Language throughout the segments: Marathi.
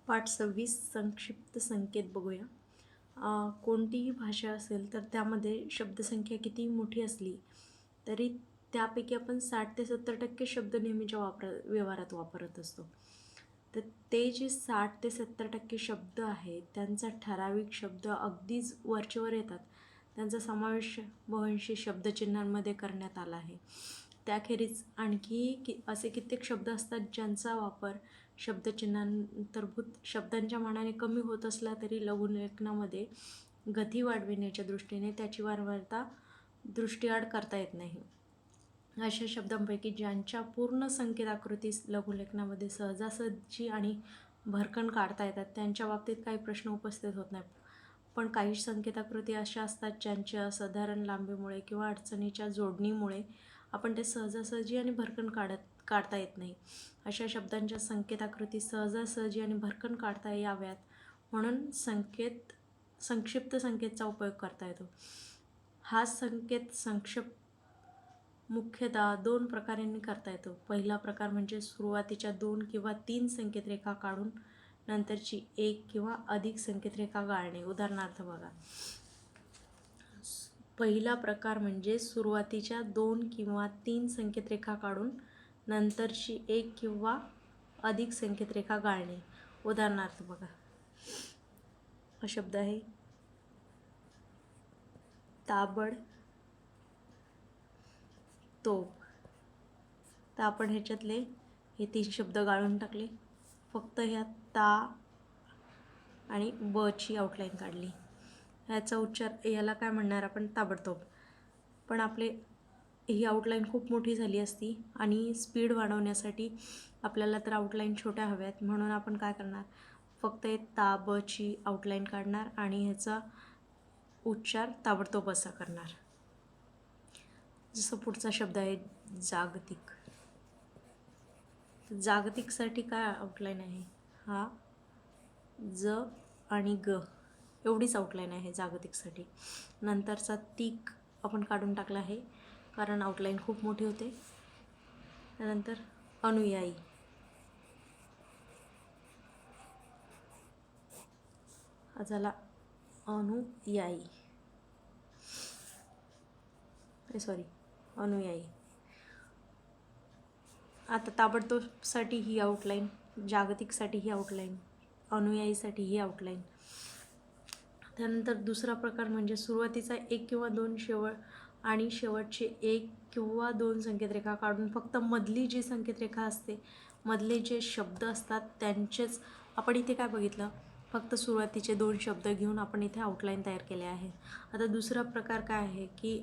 पाठ 26 संक्षिप्त संकेत बघूया. कोणतीही भाषा असेल तर त्यामध्ये शब्दसंख्या कितीही मोठी असली तरी त्यापैकी आपण 60 ते 70% शब्द नेहमीच्या व्यवहारात वापरत असतो. तर ते जे 60 ते 70% शब्द आहेत त्यांचा ठराविक शब्द अगदीच वरचेवर येतात. त्यांचा समावेश बहुंशी शब्दचिन्हांमध्ये करण्यात आला आहे. त्याखेरीज आणखी असे कित्येक शब्द असतात ज्यांचा वापर शब्दचिन्हांतर्भूत शब्दांच्या मानाने कमी होत असला तरी लघुलेखनामध्ये गती वाढविण्याच्या दृष्टीने त्याची वारंवारता दृष्टीआड करता येत नाही. अशा शब्दांपैकी ज्यांच्या पूर्ण संकेताकृती लघुलेखनामध्ये सहजासहजी आणि भरकन काढता येतात त्यांच्या बाबतीत काही प्रश्न उपस्थित होत नाहीत. पण काही संकेताकृती अशा असतात ज्यांच्या असाधारण लांबीमुळे किंवा अडचणीच्या जोडणीमुळे आपण ते सहजासहजी आणि भरकन काढता येत नाही. अशा शब्दांच्या संकेताकृती सहजासहजी आणि भरकन काढता याव्यात म्हणून संक्षिप्त संकेतचा उपयोग करता येतो. हा संकेत संक्षिप्त मुख्यतः 2 प्रकारांनी करता येतो. पहिला प्रकार म्हणजे सुरुवातीच्या 2 किंवा 3 संकेतरेखा काढून नंतरची 1 किंवा अधिक संकेतरेखा गाळणे. उदाहरणार्थ बघा. पहिला प्रकार म्हणजे सुरुवातीच्या 2 किंवा 3 संकेतरेखा काढून नंतरची 1 किंवा अधिक संकेतरेखा गाळणे. उदाहरणार्थ बघा. हा शब्द आहे ताबड तोब. तर आपण ह्याच्यातले हे 3 शब्द गाळून टाकले. फक्त ह्या ता आणि बची आउटलाईन काढली. ह्याचा उच्चार याला काय म्हणणार आपण? ताबडतोब. पण आपले ही आउटलाईन खूप मोठी झाली असती आणि स्पीड वाढवण्यासाठी आपल्याला तर आउटलाईन छोट्या हव्यात म्हणून आपण काय करणार? फक्त हे ता बची आउटलाईन काढणार आणि ह्याचा उच्चार ताबडतोब असा करणार. जसं पुढचा शब्द आहे जागतिक. जागतिकसाठी काय आउटलाईन आहे? हा ज आणि ग एवढीच आउटलाईन आहे जागतिकसाठी. नंतरचा तिक आपण काढून टाकला आहे कारण आउटलाईन खूप मोठी होते. त्यानंतर अनुयायी. हा झाला अनुयायी. अनुयायी. आता ताबडतोबसाठी ही आउटलाईन, जागतिकसाठी ही आउटलाईन, अनुयायीसाठी ही आउटलाईन. त्यानंतर दुसरा प्रकार म्हणजे सुरुवातीचा 1 किंवा 2 आणि शेवटचे 1 किंवा 2 संकेतरेखा काढून फक्त मधली जी संकेतरेखा असते, मधले जे शब्द असतात त्यांचेच आपण इथे काय बघितलं? फक्त सुरुवातीचे 2 शब्द घेऊन आपण इथे आउटलाईन तयार केले आहे. आता दुसरा प्रकार काय आहे की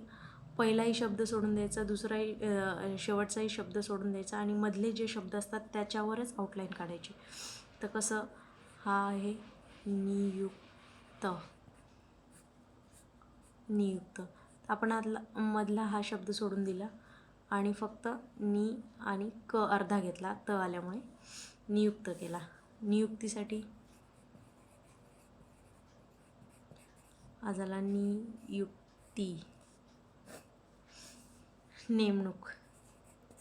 पहिलाही शब्द सोडून द्यायचा, दुसराही शेवटचाही शब्द सोडून द्यायचा आणि मधले जे शब्द असतात त्याच्यावरच आउटलाईन काढायची. तर कसं? हा आहे नियुक्त. नियुक्त. आपण मधला हा शब्द सोडून दिला आणि फक्त नि आणि क अर्धा घेतला त आल्यामुळे नियुक्त केला. नियुक्तीसाठी हा झाला नियुक्ती. नेमणूक.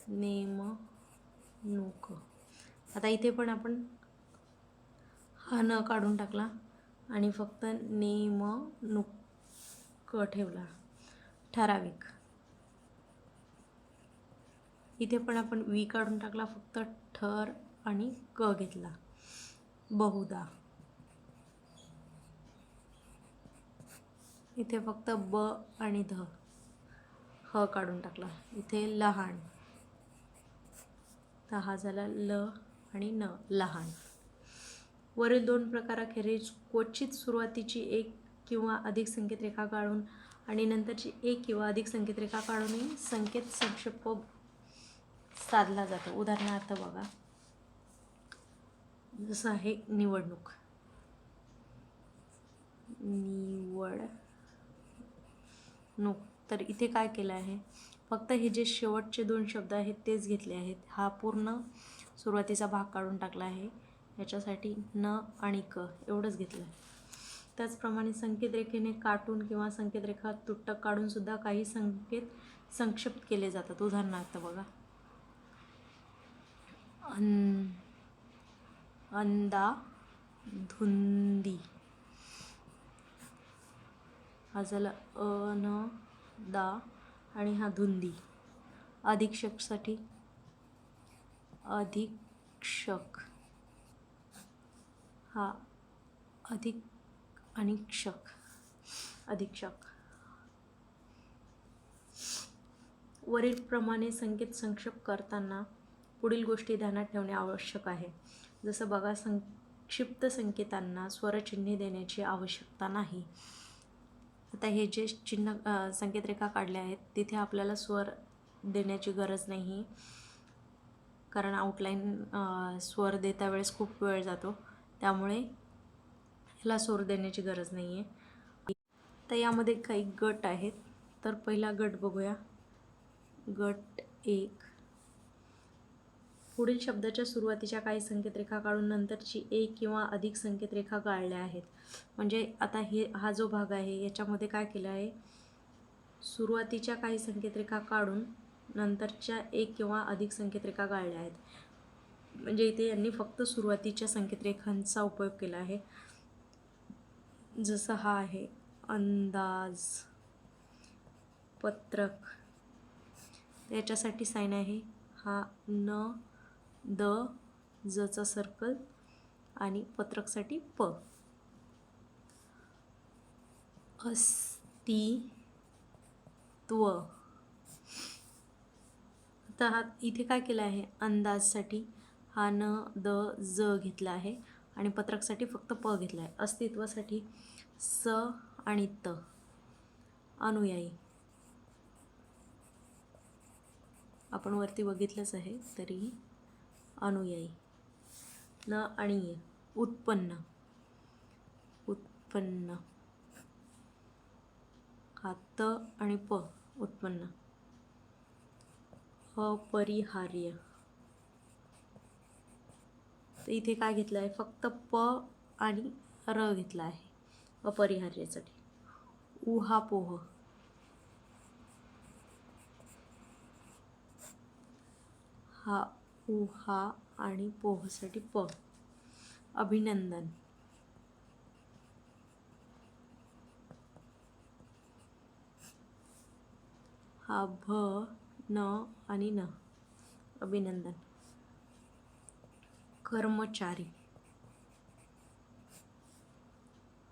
नेमणूक. आता इथे पण आपण हा न काढून टाकला आणि फक्त नेमणूक ठेवला. ठराविक. इथे पण आपण वी काढून टाकला, फक्त ठर आणि क घेतला. बहुधा. इथे फक्त ब आणि ध ह काढून टाकला. इथे लहान. तर हा झाला ल आणि न लहान. वरील 2 प्रकाराखेरीज क्वचित सुरुवातीची 1 किंवा अधिक संकेतरेखा काढून आणि नंतरची 1 किंवा अधिक संकेतरेखा काढूनही संकेत संक्षेप साधला जातो. उदाहरणार्थ बघा. जसं आहे निवडणूक. निवडणूक. तर इथे काय केलं आहे? फक्त हे जे शेवटचे 2 शब्द आहेत तेच घेतले आहेत. हा पूर्ण सुरुवातीचा भाग काढून टाकला आहे. याच्यासाठी न आणि क एवढंच घेतलं आहे. त्याचप्रमाणे संकेतरेखेने काटून किंवा संकेतरेखा तुटक काढून सुद्धा काही संकेत संक्षिप्त केले जातात. उदाहरणार्थ बघा. अंदाज. धुंदी. हा झाला अ न दा आणि हा धुंदी. अधीक्षकसाठी अधीक्षक. हा अधिक आणि क्षक. अधीक्षक. वरीलप्रमाणे संकेत संक्षेप करताना पुढील गोष्टी ध्यानात ठेवणे आवश्यक आहे. जसं बघा, संक्षिप्त संकेतांना स्वरचिन्हे देण्याची आवश्यकता नाही. आता हे जे संकेतरेखा काढल्या आहेत तिथे आपल्याला स्वर देण्याची गरज नाही, कारण आउटलाईन स्वर देता वेळेस खूप वेळ जातो, त्यामुळे ह्याला स्वर देण्याची गरज नाही आहे. तर यामध्ये काही गट आहेत. तर पहिला गट बघूया. गट 1. पुढील शब्दाच्या सुरुवातीच्या काही संकेतरेखा काढून नंतरची एक किंवा अधिक संकेतरेखा गाळल्या आहेत. म्हणजे आता हा जो भाग आहे याच्यामध्ये काय केलं आहे, सुरुवातीच्या काही संकेतरेखा काढून नंतरच्या एक किंवा अधिक संकेतरेखा गाळल्या आहेत. म्हणजे इथे यांनी फक्त सुरुवातीच्या संकेतरेखांचा उपयोग केला आहे. जसं हा आहे अंदाज, पत्रक. याच्यासाठी साइन आहे हा न द जचा सर्कल आणि पत्रकसाठी प. अस्तित्व. आता हा इथे काय केलं आहे, अंदाजसाठी हा न द ज घेतला आहे आणि पत्रकसाठी फक्त प घेतला आहे. अस्तित्वासाठी स आणि त. अनुयायी आपण वरती बघितलंच आहे तरीही अनुयायी. न आणि ये. उत्पन्न. उत्पन्न. हा त आणि प. उत्पन्न. अपरिहार्य. तर इथे काय घेतलं आहे, फक्त प आणि र घेतला आहे अपरिहार्यासाठी. उहापोह. हा उहा आणि पोहसाठी प. अभिनंदन. हा भ न आणि न. अभिनंदन. कर्मचारी.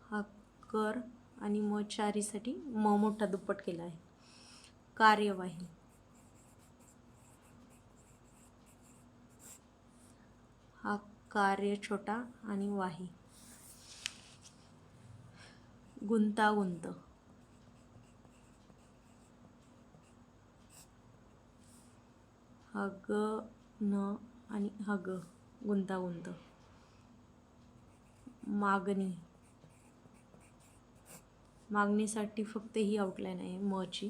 हा कर आणि म चारीसाठी म मोठा दुप्पट केला आहे. कार्यवाही. हा कार्य छोटा आणि वाही. गुंतागुंत. हा ग न आणि हा ग. गुंतागुंत. मागणी. मागणीसाठी फक्त ही आउटलाईन आहे म ची.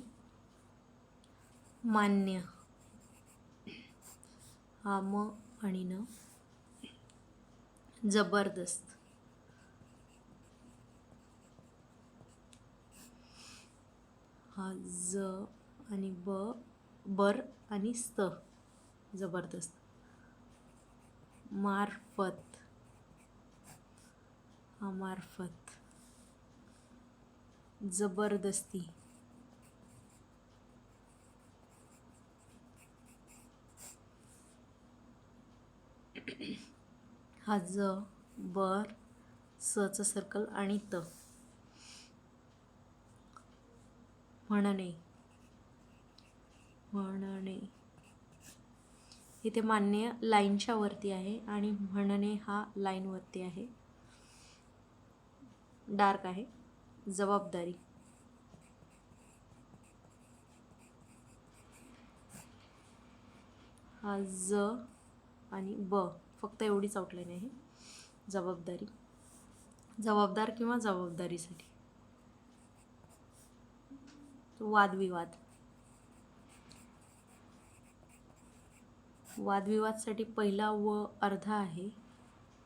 मान्य. हा म आणि न. जबरदस्त. हा ज आणि ब. बर आणि स्त. जबरदस्त. मार्फत. हा मार्फत. जबरदस्ती. हा ज, बर, सचं सर्कल आणि त. म्हणणे. म्हणणे. इथे मान्य लाईनच्या वरती आहे आणि म्हणणे हा लाईन वरती आहे, डार्क आहे. जबाबदारी. हा ज आणि ब. फक्त एवढीच आउटलाईन आहे. जबाबदारी. जबाबदार किंवा जबाबदारीसाठी. वादविवाद. वादविवादसाठी पहिला व अर्धा आहे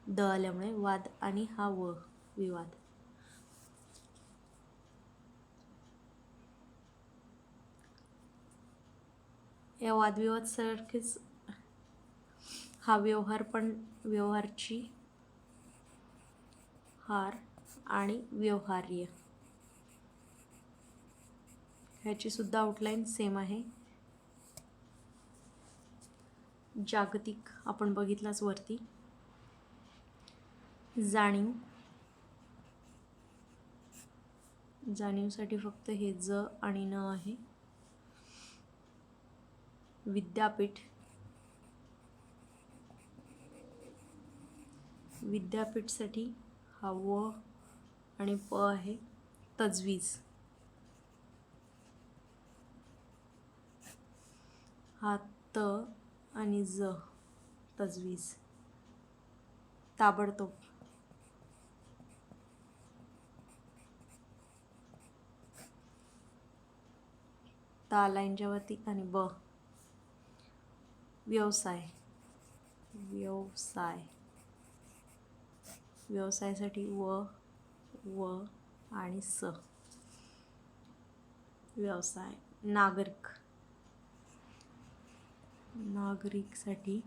द आल्यामुळे वाद आणि हा व विवाद. या वादविवाद सारखेच हा व्यवहार पण व्यवहारची व्यवहार आणि व्यवहार्य ह्याची सुद्धा आउटलाईन सेम आहे. जागतिक आपण बघितलाच वरती. जाणीव, जाणीवसाठी फक्त हे ज आणि न आहे. विद्यापीठ, विद्यापीठसाठी हा व आणि प आहे. तजवीज, हा त आणि ज, तजवीज. ताबडतोब, ता लाईनच्या वरती आणि ब. व्यवसाय, व्यवसाय, व्यवसायासाठी व आणि स, व्यवसाय. नागरिक, नागरिकसाठी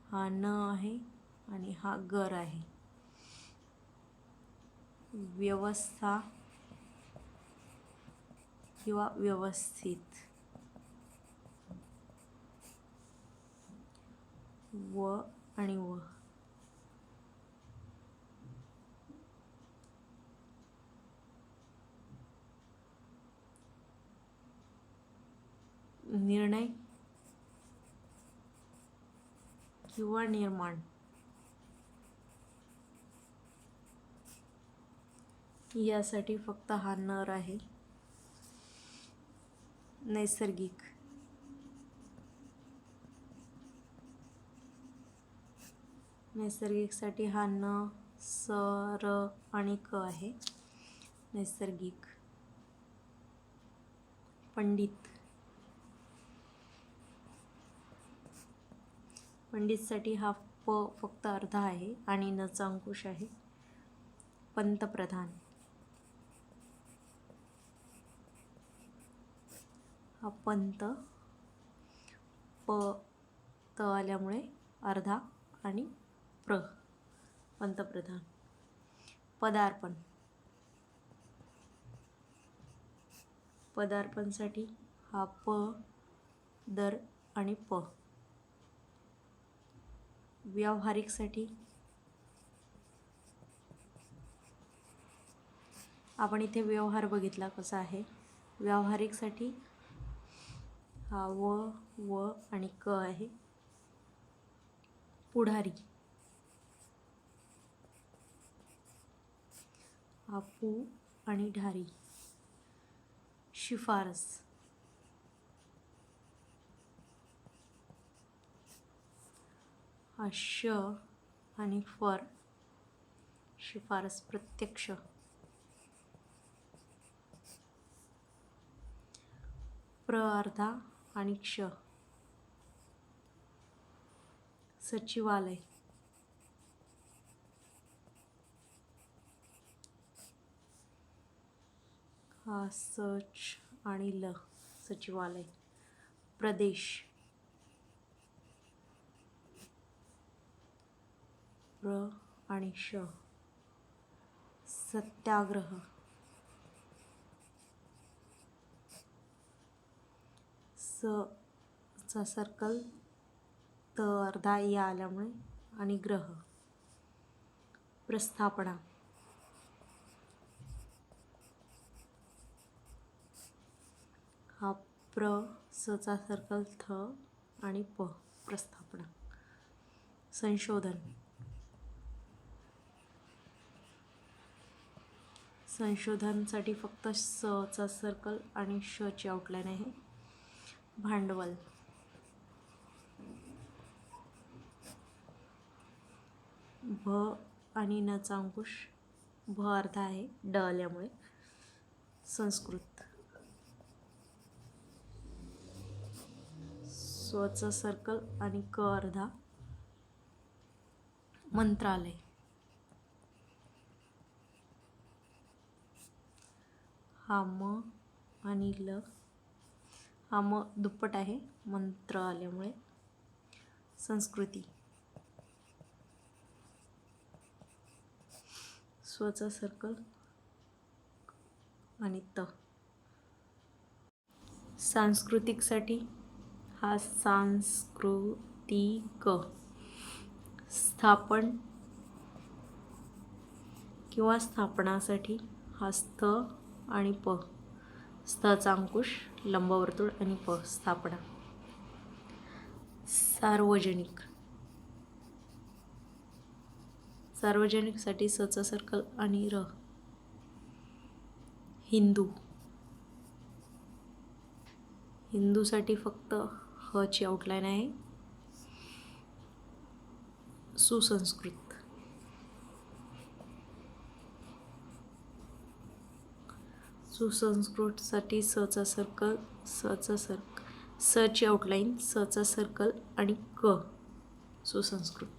हा न आहे आणि हा गर आहे. व्यवस्था किंवा व्यवस्थित, व आणि व. निर्णय किंवा निर्माण, यासाठी फक्त हा नर आहे. नैसर्गिक, नैसर्गिकसाठी हा न, स, र आणि क आहे. नैसर्गिक. पंडित, पंडितसाठी हा प फक्त अर्धा आहे आणि न चा अंकुश आहे. पंतप्रधान, हा पंत, प त आल्यामुळे अर्धा आणि प्र, पंतप्रधान. पदार्पण, पदार्पणसाठी हा प, दर आणि प. व्यावहारिकसाठी आपण इथे व्यवहार बघितला कसा आहे. व्यावहारिकसाठी हा व आणि क आहे. पुढारी, हा पू आणि ढारी. शिफारस, हा श आणि फर. शिफारस. प्रत्यक्ष, प्र अर्धा आणि क्ष. सचिवालय, हा सच आणि ल, सचिवालय. प्रदेश, प्र आणि श. सत्याग्रह, स चा सर्कल, त अर्धा या आल्यामुळे आणि ग्रह. प्रस्थापना, हा प्र, स चा सर्कल, थ आणि प, प्रस्थापना. संशोधन, संशोधनसाठी फक्त स चा सर्कल आणि श ची आउटलाईन आहे. भांडवल, भ आणि न चा अंकुश, भ अर्धा आहे ड आल्यामुळे. संस्कृत, स्वचा सर्कल आणि क अर्धा. मंत्रालय, हा म आणि ल. हा म दुप्पट आहे मंत्र आल्यामुळे. संस्कृती, स्वचा सर्कल आणि त. सांस्कृतिकसाठी हा सांस्कृतिक. स्थापन किंवा स्थापनासाठी हा स्थ आणि प. स्थचा अंकुश लंबवर्तुळ आणि प स्थापना. सार्वजनिक. सार्वजनिकसाठी सचा सर्कल आणि र. हिंदू. हिंदूसाठी फक्त ह ची आउटलाईन आहे. सुसंस्कृत. सुसंस्कृतसाठी सचा सर्कल, स ची आउटलाईन, सचा सर्कल आणि क. सुसंस्कृत.